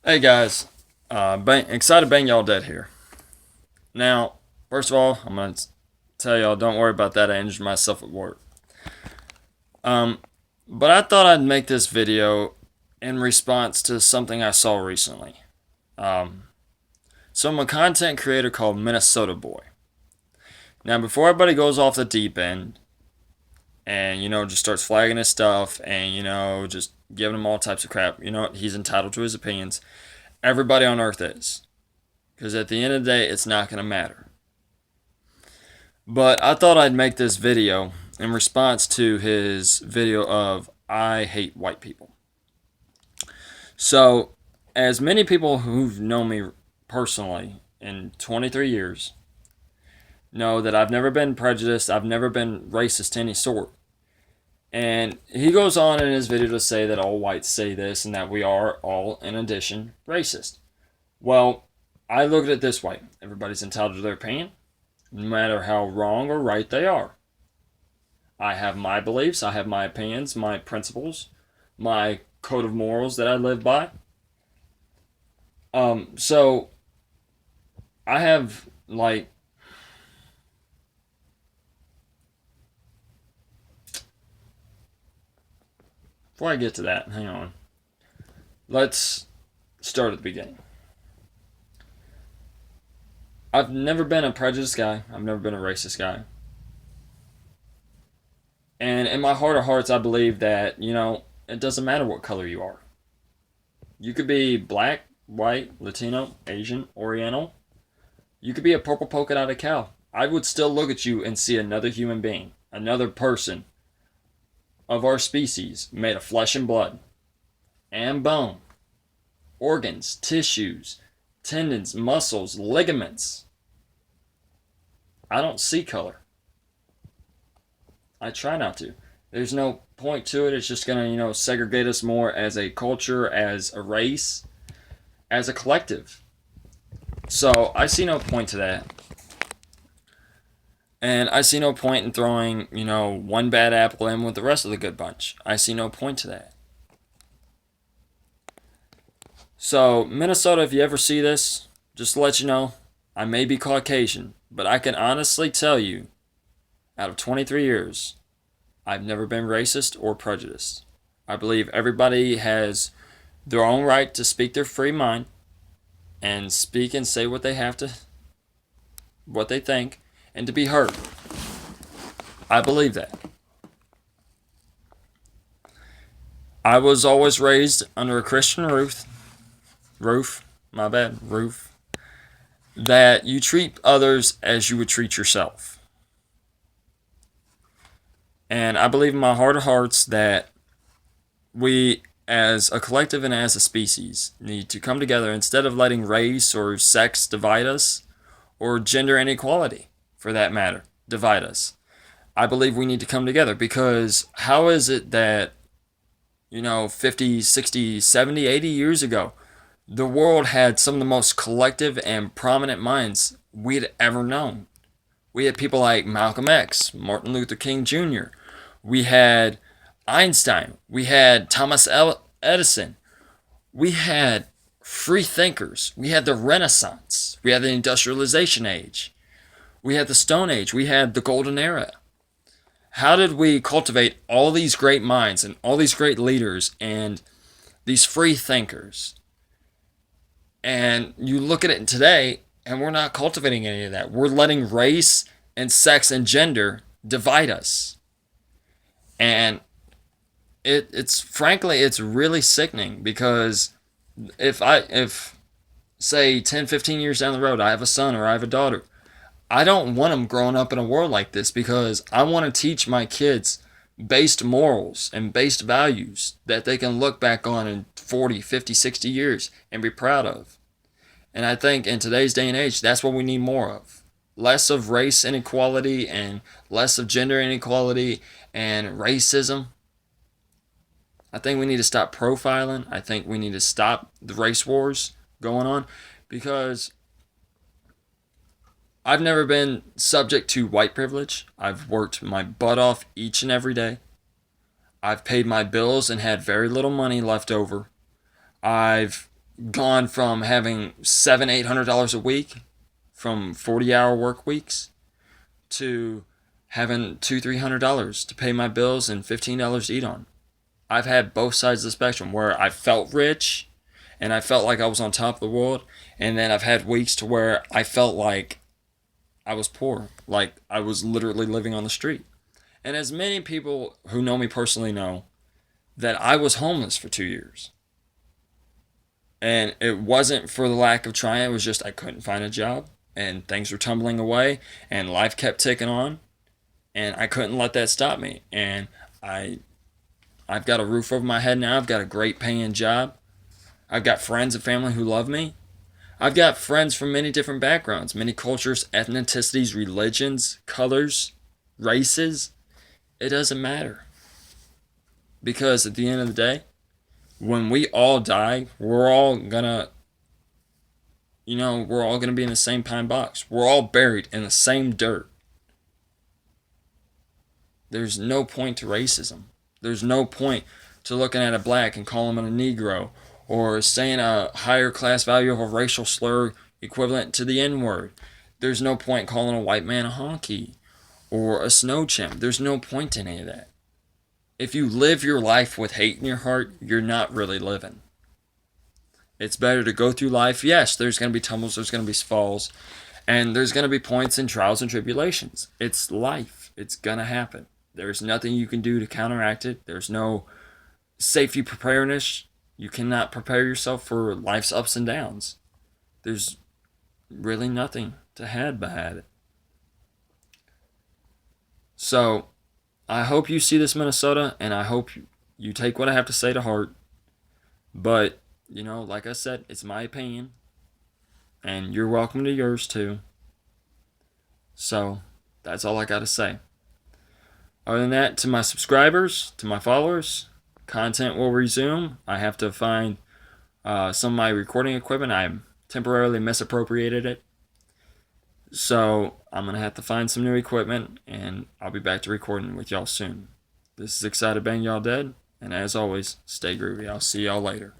Hey guys, excited bang y'all dead here. Now, first of all, I'm gonna tell y'all don't worry about that. I injured myself at work. Um, but I thought I'd make this video in response to something I saw recently. Um, so I'm a content creator called Minnesotaboyy. Now, before everybody goes off the deep end and just starts flagging his stuff and just giving him all types of crap, he's entitled to his opinions. Everybody on Earth is. Because at the end of the day, it's not going to matter. But I thought I'd make this video in response to his video of I hate white people. So, as many people who've known me personally in 23 years know that I've never been prejudiced, I've never been racist to any sort. And he goes on in his video to say that all whites say this and that we are all, in addition, racist. Well, I look at it this way. Everybody's entitled to their opinion, no matter how wrong or right they are. I have my beliefs, I have my opinions, my principles, my code of morals that I live by. So I have before I get to that, hang on. Let's start at the beginning. I've never been a prejudiced guy. I've never been a racist guy. And in my heart of hearts, I believe that, it doesn't matter what color you are. You could be black, white, Latino, Asian, Oriental. You could be a purple polka dotted cow. I would still look at you and see another human being, another person of our species made of flesh and blood and bone, organs, tissues, tendons, muscles, ligaments. I don't see color. I try not to. There's no point to it. It's just going to, segregate us more as a culture, as a race, as a collective. So I see no point to that. And I see no point in throwing, one bad apple in with the rest of the good bunch. I see no point to that. So, Minnesota, if you ever see this, just to let you know, I may be Caucasian, but I can honestly tell you, out of 23 years, I've never been racist or prejudiced. I believe everybody has their own right to speak their free mind and speak and say what they have to, what they think, and to be heard. I believe that. I was always raised under a Christian roof, that you treat others as you would treat yourself. And I believe in my heart of hearts that we, as a collective and as a species, need to come together instead of letting race or sex divide us, or gender inequality, for that matter, divide us. I believe we need to come together because how is it that, 50, 60, 70, 80 years ago, the world had some of the most collective and prominent minds we'd ever known? We had people like Malcolm X, Martin Luther King Jr., we had Einstein, we had Thomas Edison, we had free thinkers, we had the Renaissance, we had the Industrialization Age, we had the Stone Age, we had the Golden Era. How did we cultivate all these great minds and all these great leaders and these free thinkers? And you look at it today, and we're not cultivating any of that. We're letting race and sex and gender divide us. And it's frankly, it's really sickening because if say 10, 15 years down the road, I have a son or I have a daughter, I don't want them growing up in a world like this because I want to teach my kids based morals and based values that they can look back on in 40, 50, 60 years and be proud of. And I think in today's day and age, that's what we need more of. Less of race inequality and less of gender inequality and racism. I think we need to stop profiling. I think we need to stop the race wars going on because I've never been subject to white privilege. I've worked my butt off each and every day. I've paid my bills and had very little money left over. I've gone from having $700-800 a week from 40-hour work weeks to having $200-300 to pay my bills and $15 to eat on. I've had both sides of the spectrum where I felt rich and I felt like I was on top of the world, and then I've had weeks to where I felt like I was poor, like I was literally living on the street. And as many people who know me personally know, that I was homeless for 2 years. And it wasn't for the lack of trying, it was just I couldn't find a job and things were tumbling away and life kept ticking on and I couldn't let that stop me. And I've got a roof over my head now. I've got a great paying job. I've got friends and family who love me. I've got friends from many different backgrounds, many cultures, ethnicities, religions, colors, races. It doesn't matter. Because at the end of the day, when we all die, we're all gonna, we're all gonna be in the same pine box. We're all buried in the same dirt. There's no point to racism. There's no point to looking at a black and calling him a Negro, or saying a higher class value of a racial slur equivalent to the N-word. There's no point calling a white man a honky or a snow chimp. There's no point in any of that. If you live your life with hate in your heart, you're not really living. It's better to go through life. Yes, there's going to be tumbles, there's going to be falls, and there's going to be points and trials and tribulations. It's life. It's going to happen. There's nothing you can do to counteract it. There's no safety preparedness. You cannot prepare yourself for life's ups and downs. There's really nothing to hide behind it. So, I hope you see this, Minnesota, and I hope you take what I have to say to heart. But, like I said, it's my opinion, and you're welcome to yours too. So, that's all I got to say. Other than that, to my subscribers, to my followers, content will resume. I have to find some of my recording equipment. I temporarily misappropriated it. So I'm going to have to find some new equipment, and I'll be back to recording with y'all soon. This is Excited Bang Y'all Dead, and as always, stay groovy. I'll see y'all later.